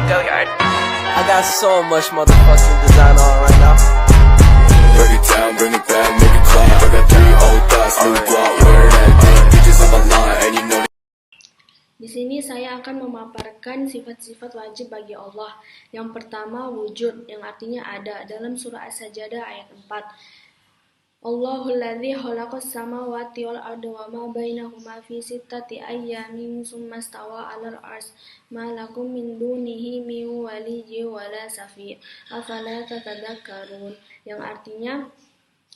Go yard. I got so much motherfucking design on right now. Break it down, bring it back, make it clap. I got 3 old thoughts, new guap, wear that thing. Bitches on my line, and you know. Di sini saya akan memaparkan sifat-sifat wajib bagi Allah. Yang pertama, wujud, yang artinya ada, dalam surah As-Sajdah ayat 4. Allahul ladzi khalaqas samawati wal arda wa ma bainahuma fi sittati ayyamin tsumma stawa 'alal 'arsy ma lakum min dunihi min waliyyin wala shafi' afala tatadzakkarun, yang artinya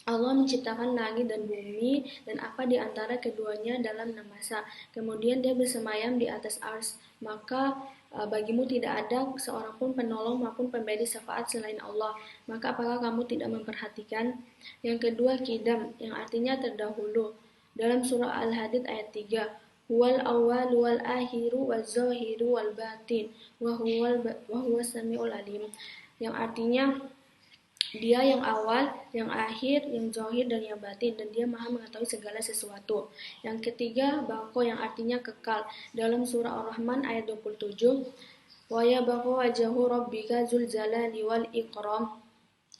Allah menciptakan langit dan bumi dan apa di antara keduanya dalam 6 masa. Kemudian dia bersemayam di atas ars. Maka bagimu tidak ada seorang pun penolong maupun pemberi syafaat selain Allah. Maka apakah kamu tidak memperhatikan? Yang kedua, qidam, yang artinya terdahulu. Dalam surah Al-Hadid ayat 3. Huwal awwal wal akhiru waz zahiru wal batin wa huwa samiul alim. Yang artinya dia yang awal, yang akhir, yang zahir dan yang batin, dan dia maha mengetahui segala sesuatu. Yang ketiga, baqo, yang artinya kekal. Dalam surah Ar-Rahman ayat 27, wa yabqa wajhu rabbika dzul jalali wal ikram,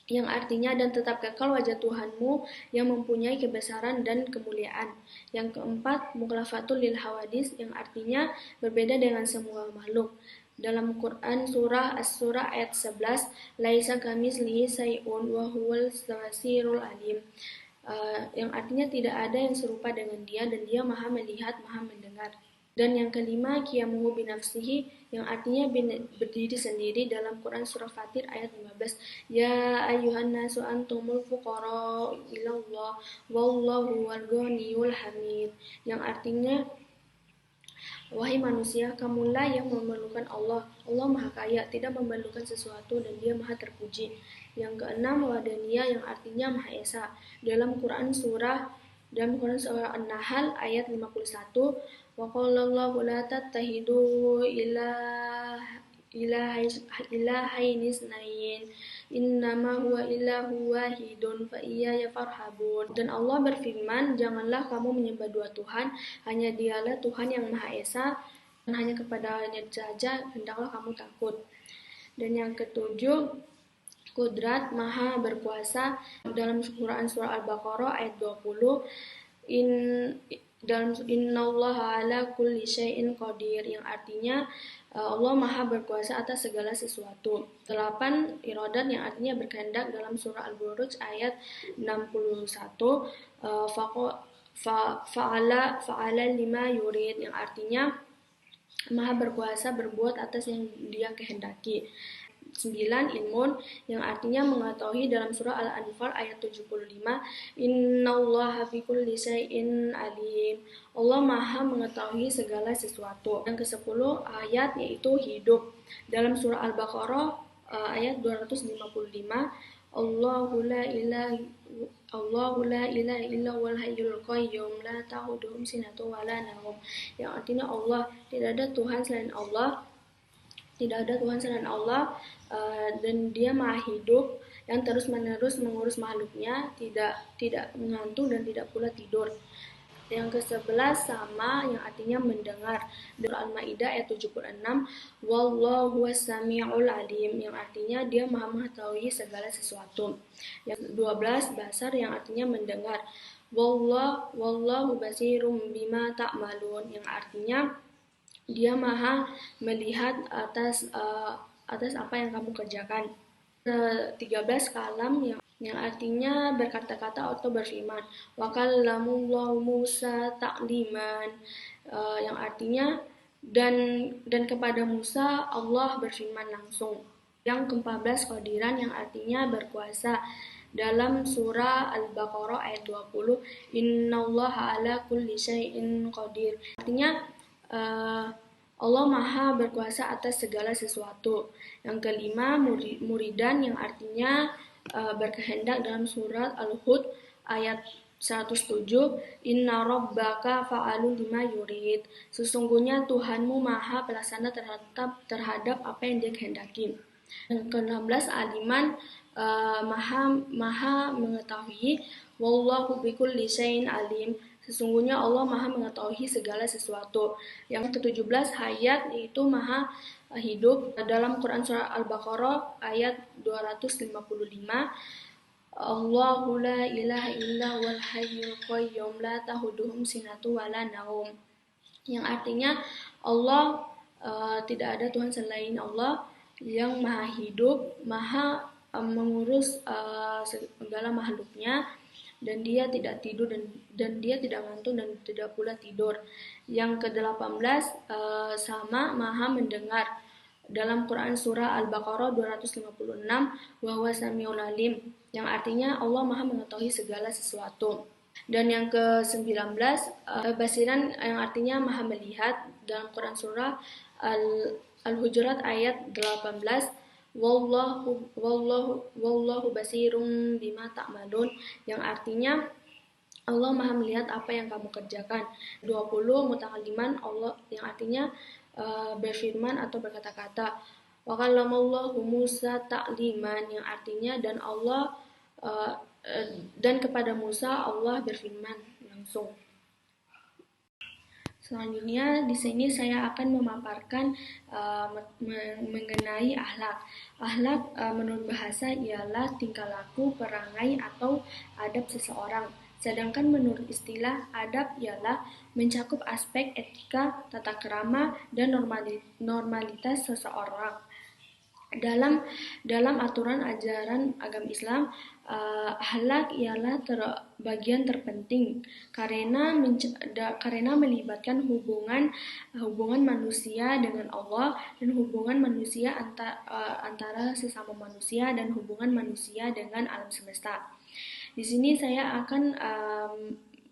yang artinya dan tetap kekal wajah Tuhanmu yang mempunyai kebesaran dan kemuliaan. Yang keempat, mukhlafatul lil hawadis, yang artinya berbeda dengan semua makhluk. Dalam Quran surah As-Surah ayat 11, laisa kamitslihi syai'un wa huwal basirul alim, yang artinya tidak ada yang serupa dengan dia dan dia maha melihat, maha mendengar. Dan yang kelima, qiyamuhu binafsihi, yang artinya berdiri sendiri. Dalam Quran surah Fatir ayat 15, ya ayyuhan nasu antumul fuqara ilallah wallahu wal ghaniyul hamid, yang artinya wahai manusia, kamulah yang memerlukan Allah. Allah maha kaya, tidak memerlukan sesuatu dan dia maha terpuji. Yang keenam, wadaniyah, yang artinya maha esa. Dalam Quran surah An-Nahl ayat 51, wa qalallahu la tattahidu ilahaini isnain innama huwa ilahu wahidun fa iyaya farhabun. Dan Allah berfirman, janganlah kamu menyembah dua Tuhan, hanya dialah Tuhan yang Maha Esa, dan hanya kepadanya saja hendaklah kamu takut. Dan yang ketujuh, Qudrat, maha berkuasa. Dalam Quran surah Al-Baqarah ayat 20, dalam innallaha ala kulli syai'in qadir, yang artinya Allah maha berkuasa atas segala sesuatu. 8, iradat, yang artinya berkehendak. Dalam surah Al-Buruj ayat 61, fa'ala lima yurid, yang artinya maha berkuasa berbuat atas yang dia kehendaki. 9, ilmun, yang artinya mengetahui. Dalam surah Al-Anfal ayat 75, innallaha fi kulli syai'in alim, Allah maha mengetahui segala sesuatu. Yang ke-10, ayat, yaitu hidup. Dalam surah Al-Baqarah ayat 255, Allahu la ilaha illa huwal hayyul qayyum la ta'khudhuhu sinatun wa la nawm, yang artinya Allah, tidak ada Tuhan selain Allah, dan dia maha hidup yang terus-menerus mengurus makhluknya, tidak mengantuk dan tidak pula tidur. Yang ke-11, sama, yang artinya mendengar. Dalam Al-Maidah ayat 76, wallahu was-sami'ul alim, yang artinya dia maha mengetahui segala sesuatu. Yang 12, basar, yang artinya mendengar. Wallahu basirum bima ta'malun, yang artinya dia maha melihat atas apa yang kamu kerjakan. 13, kalam, yang artinya berkata-kata atau berfirman. Wa kallamullahu Musa takliman, yang artinya dan kepada Musa Allah berfirman langsung. Yang ke-14, qadiran, yang artinya berkuasa. Dalam surah Al-Baqarah ayat 20, innallaha ala kulli syai'in qadir, artinya Allah maha berkuasa atas segala sesuatu. Yang kelima, muridan, yang artinya berkehendak. Dalam surat Al-Hud ayat 107, inna rabbaka fa'alun lima yurid, sesungguhnya Tuhanmu maha pelaksana terhadap apa yang dia kehendaki. Yang ke-16, aliman, maha mengetahui. Wallahu bikulli syai'in alim, Sesungguhnya Allah Maha mengetahui segala sesuatu. Yang ke-17 hayat yaitu Maha hidup. Dalam Quran surah Al-Baqarah ayat 255, Allahu la ilaha illa wal hayyul qayyum la tahuduhum sinatu wala naum. Yang artinya Allah tidak ada Tuhan selain Allah yang Maha hidup, Maha mengurus segala makhluknya, dan dia tidak tidur dan dia tidak ngantuk dan tidak pula tidur. Yang ke-18 sama Maha mendengar. Dalam Quran surah Al-Baqarah 256, wa huwa samiul alim, yang artinya Allah Maha mengetahui segala sesuatu. Dan yang ke-19 basiran, yang artinya Maha melihat. Dalam Quran surah Al-Hujurat ayat 18, Wallahu basirum bima ta'malun, yang artinya Allah Maha melihat apa yang kamu kerjakan. 20 mutakaliman, Allah yang artinya berfirman atau berkata-kata. Wa kallamallahu Musa ta'liman, yang artinya dan kepada Musa Allah berfirman langsung. Selanjutnya di sini saya akan memaparkan mengenai akhlak. Akhlak menurut bahasa ialah tingkah laku, perangai atau adab seseorang. Sedangkan menurut istilah, adab ialah mencakup aspek etika, tata krama, dan normalitas seseorang. Dalam aturan ajaran agama Islam, akhlak ialah bagian terpenting karena melibatkan hubungan manusia dengan Allah dan hubungan manusia antara sesama manusia dan hubungan manusia dengan alam semesta. Di sini saya akan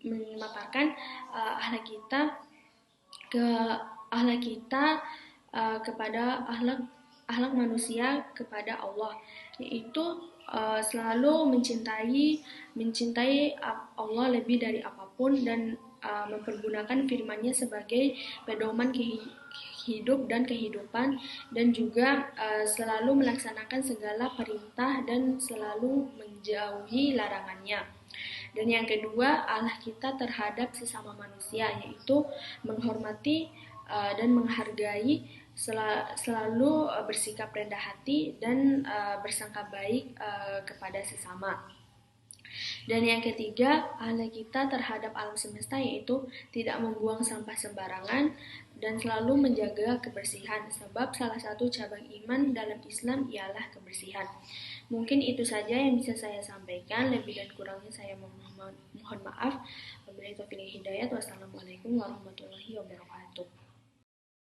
memaparkan akhlak kita kepada akhlak manusia kepada Allah, yaitu selalu mencintai Allah lebih dari apapun dan mempergunakan firman-Nya sebagai pedoman hidup dan kehidupan, dan juga selalu melaksanakan segala perintah dan selalu menjauhi larangannya. Dan yang kedua, akhlak kita terhadap sesama manusia, yaitu menghormati dan menghargai, selalu bersikap rendah hati dan bersangka baik kepada sesama. Dan yang ketiga, akhlak kita terhadap alam semesta, yaitu tidak membuang sampah sembarangan dan selalu menjaga kebersihan, sebab salah satu cabang iman dalam Islam ialah kebersihan. Mungkin itu saja yang bisa saya sampaikan, lebih dan kurangnya saya mohon maaf. Wabillahi taufiq wal hidayah. Wassalamualaikum warahmatullahi wabarakatuh.